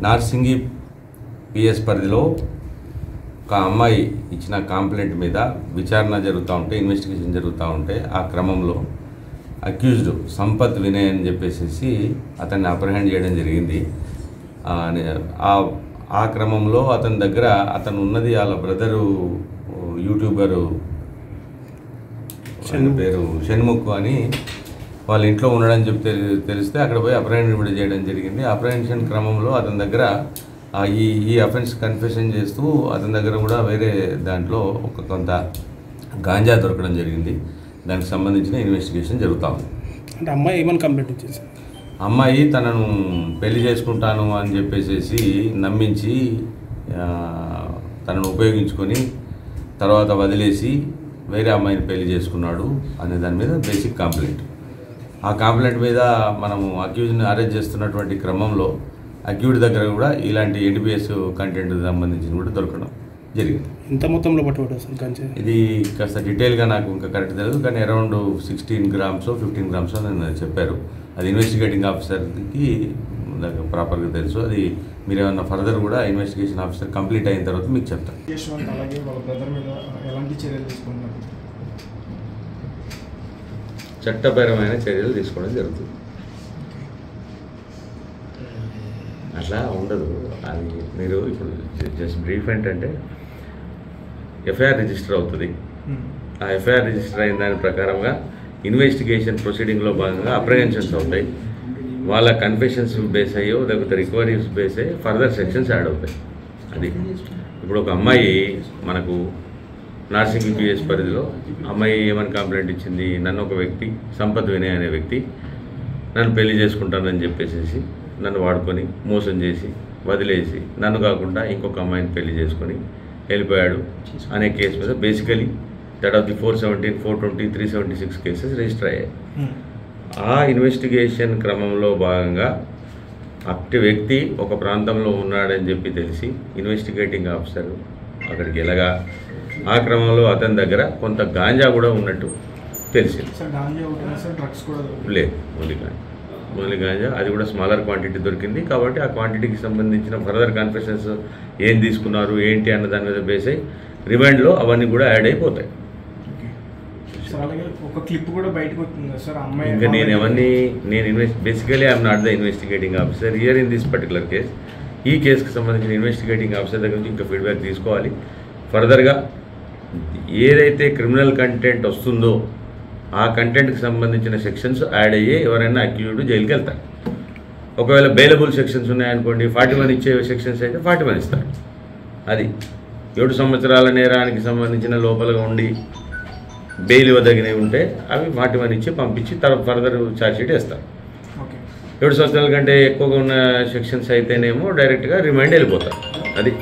Narsingi PS పరిధిలో ఒక అమ్మాయి ఇచ్చిన కంప్లైంట్ మీద విచారణ జరుగుతూ ఉంటే, ఇన్వెస్టిగేషన్ జరుగుతూ ఉంటే ఆ క్రమంలో అక్యూజ్డ్ సంపత్ వినయ్ అని చెప్పేసి అతన్ని అప్రహెండ్ చేయడం జరిగింది. ఆ క్రమంలో అతని దగ్గర అతను ఉన్నది వాళ్ళ బ్రదరు యూట్యూబరు పేరు షణ్ముఖ్ అని వాళ్ళ ఇంట్లో ఉండడం చెప్పి తెలిస్తే అక్కడ పోయి అప్రహెండ్ చేయడం జరిగింది. అప్రహెన్షన్ క్రమంలో అతని దగ్గర ఈ అఫెన్స్ కన్ఫెషన్ చేస్తూ అతని దగ్గర కూడా వేరే దాంట్లో కొంత గాంజా దొరకడం జరిగింది. దానికి సంబంధించిన ఇన్వెస్టిగేషన్ జరుగుతూ ఉంది. అంటే అమ్మాయి ఏమని కంప్లైంట్ ఇచ్చేసి, అమ్మాయి తనను పెళ్లి చేసుకుంటాను అని చెప్పేసి నమ్మించి తనను ఉపయోగించుకొని తర్వాత వదిలేసి వేరే అమ్మాయిని పెళ్లి చేసుకున్నాడు అనే దాని మీద బేసిక్ కంప్లైంట్. ఆ కంప్లైంట్ మీద మనము అక్యూజ్ని అరెస్ట్ చేస్తున్నటువంటి క్రమంలో అక్యూడ్ దగ్గర కూడా ఇలాంటి ఎన్డీపీఎస్ కంటెంట్ సంబంధించి కూడా దొరకడం జరిగింది. ఇంత మొత్తంలో పట్టుబడ్డారు సార్ గంజా? ఇది కాస్త డీటెయిల్గా నాకు ఇంకా కరెక్ట్ తెలియదు, కానీ అరౌండ్ 16 grams 15 grams అని చెప్పారు. అది ఇన్వెస్టిగేటింగ్ ఆఫీసర్కి ప్రాపర్గా తెలుసు. అది మీరు ఏమన్నా ఫర్దర్ కూడా ఇన్వెస్టిగేషన్ ఆఫీసర్ కంప్లీట్ అయిన తర్వాత మీకు చెప్తాను. అలాగే వాళ్ళ బ్రదర్ మీద ఎలాంటి చర్యలు తీసుకున్నారు? చట్టపరమైన చర్యలు తీసుకోవడం జరుగుతుంది. అట్లా ఉండదు. అది మీరు ఇప్పుడు జస్ట్ బ్రీఫ్ ఏంటంటే ఎఫ్ఐఆర్ రిజిస్టర్ అవుతుంది. ఆ ఎఫ్ఐఆర్ రిజిస్టర్ అయిన దాని ప్రకారంగా ఇన్వెస్టిగేషన్ ప్రొసీడింగ్లో భాగంగా అప్రహెన్షన్స్ అవుతాయి. వాళ్ళ కన్ఫెషన్స్ బేస్ అయ్యో లేకపోతే రికవరీస్ బేస్ అయ్యి ఫర్దర్ సెక్షన్స్ యాడ్ అవుతాయి. అది ఇప్పుడు ఒక అమ్మాయి మనకు నార్సింగి పిఎస్ పరిధిలో అమ్మాయి ఏమని కంప్లైంట్ ఇచ్చింది, నన్ను ఒక వ్యక్తి సంపత్ వినయ్ అనే వ్యక్తి నన్ను పెళ్లి చేసుకుంటానని చెప్పేసి నన్ను వాడుకొని మోసం చేసి వదిలేసి నన్ను కాకుండా ఇంకొక అమ్మాయిని పెళ్లి చేసుకొని వెళ్ళిపోయాడు అనే కేసు మీద basically that of the 417, 420, 376 cases register అయ్యాయి. ఆ ఇన్వెస్టిగేషన్ క్రమంలో భాగంగా అట్టి వ్యక్తి ఒక ప్రాంతంలో ఉన్నాడని చెప్పి తెలిసి ఇన్వెస్టిగేటింగ్ ఆఫీసర్ అక్కడికి వెళ్ళగా ఆ క్రమంలో అతని దగ్గర కొంత గాంజా కూడా ఉన్నట్టు తెలిసింది. లేదు, ఓన్లీ గాంజా. అది కూడా స్మాలర్ క్వాంటిటీ దొరికింది. కాబట్టి ఆ క్వాంటిటీకి సంబంధించిన ఫర్దర్ కన్ఫెషన్స్ ఏం తీసుకున్నారు ఏంటి అన్న దాని మీద బేస్ అయ్యి రిమాండ్లో అవన్నీ కూడా యాడ్ అయిపోతాయి. ఇంకా basically I'm not the investigating officer here in this particular case. ఈ కేసుకి సంబంధించిన ఇన్వెస్టిగేటింగ్ ఆఫీసర్ దగ్గర నుంచి ఇంకా ఫీడ్బ్యాక్ తీసుకోవాలి. ఫర్దర్గా ఏదైతే క్రిమినల్ కంటెంట్ వస్తుందో ఆ కంటెంట్కి సంబంధించిన సెక్షన్స్ యాడ్ అయ్యి ఎవరైనా అక్యూజ్డ్ జైలుకి వెళ్తారు. ఒకవేళ బెయిలబుల్ సెక్షన్స్ ఉన్నాయనుకోండి, 41 ఇచ్చే సెక్షన్స్ అయితే 41 ఇస్తారు. అది 7 సంవత్సరాల నేరానికి సంబంధించిన లోపలగా ఉండి బెయిల్ ఇవ్వదగినవి ఉంటే అవి 41 ఇచ్చి పంపించి తర్వాత ఫర్దర్ ఛార్జ్షీట్ వేస్తారు. 7 సంవత్సరాల కంటే ఎక్కువగా ఉన్న సెక్షన్స్ అయితేనేమో డైరెక్ట్గా రిమాండ్ వెళ్ళిపోతారు. అది